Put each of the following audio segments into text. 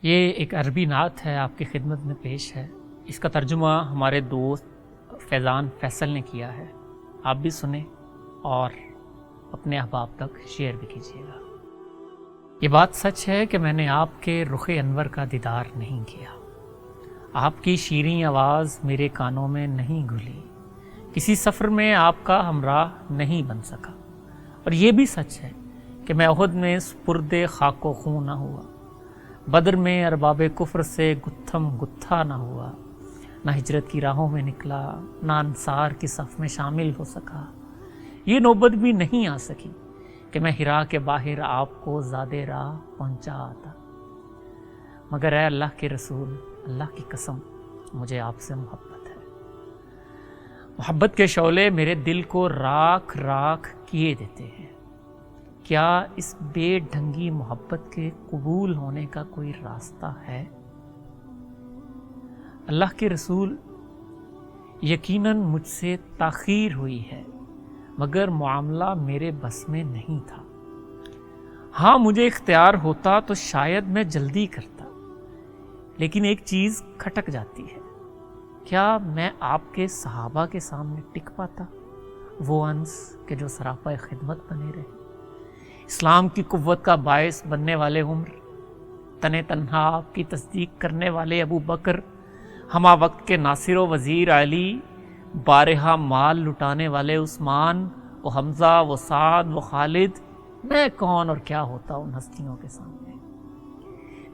یہ ایک عربی نعت ہے، آپ کی خدمت میں پیش ہے۔ اس کا ترجمہ ہمارے دوست فیضان فیصل نے کیا ہے۔ آپ بھی سنیں اور اپنے احباب تک شیئر بھی کیجیے گا۔ یہ بات سچ ہے کہ میں نے آپ کے رخ انور کا دیدار نہیں کیا، آپ کی شیریں آواز میرے کانوں میں نہیں گھلی، کسی سفر میں آپ کا ہمراہ نہیں بن سکا۔ اور یہ بھی سچ ہے کہ میں احد میں سپرد خاک و خون نہ ہوا، بدر میں ارباب کفر سے گتھم گتھا نہ ہوا، نہ ہجرت کی راہوں میں نکلا، نہ انصار کی صف میں شامل ہو سکا۔ یہ نوبت بھی نہیں آ سکی کہ میں ہرا کے باہر آپ کو زاد راہ پہنچا آتا، مگر اے اللہ کے رسول، اللہ کی قسم مجھے آپ سے محبت ہے۔ محبت کے شعلے میرے دل کو راکھ راکھ کیے دیتے ہیں۔ کیا اس بے ڈھنگی محبت کے قبول ہونے کا کوئی راستہ ہے؟ اللہ کے رسول، یقیناً مجھ سے تاخیر ہوئی ہے، مگر معاملہ میرے بس میں نہیں تھا۔ ہاں، مجھے اختیار ہوتا تو شاید میں جلدی کرتا، لیکن ایک چیز کھٹک جاتی ہے، کیا میں آپ کے صحابہ کے سامنے ٹک پاتا؟ وہ انس کہ جو سراپا خدمت بنے رہے، اسلام کی قوت کا باعث بننے والے عمر، تن تنہا آپ کی تصدیق کرنے والے ابو بکر، ہما وقت کے ناصر و وزیر علی، بارہا مال لٹانے والے عثمان، وہ حمزہ، وہ سعد، وہ خالد، میں کون اور کیا ہوتا ان ہستیوں کے سامنے؟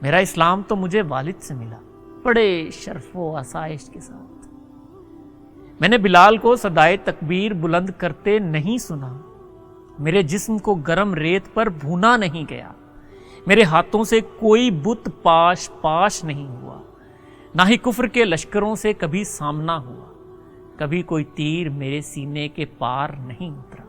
میرا اسلام تو مجھے والد سے ملا، بڑے شرف و آسائش کے ساتھ۔ میں نے بلال کو صدائے تکبیر بلند کرتے نہیں سنا، میرے جسم کو گرم ریت پر بھونا نہیں گیا، میرے ہاتھوں سے کوئی بت پاش پاش نہیں ہوا، نہ ہی کفر کے لشکروں سے کبھی سامنا ہوا، کبھی کوئی تیر میرے سینے کے پار نہیں اترا۔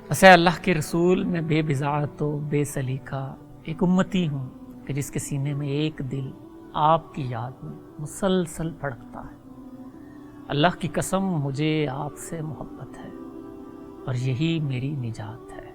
بس اے اللہ کے رسول، میں بے بضاعت و بے سلیقہ ایک امتی ہوں کہ جس کے سینے میں ایک دل آپ کی یاد میں مسلسل پھڑکتا ہے۔ اللہ کی قسم مجھے آپ سے محبت ہے اور یہی میری نجات ہے۔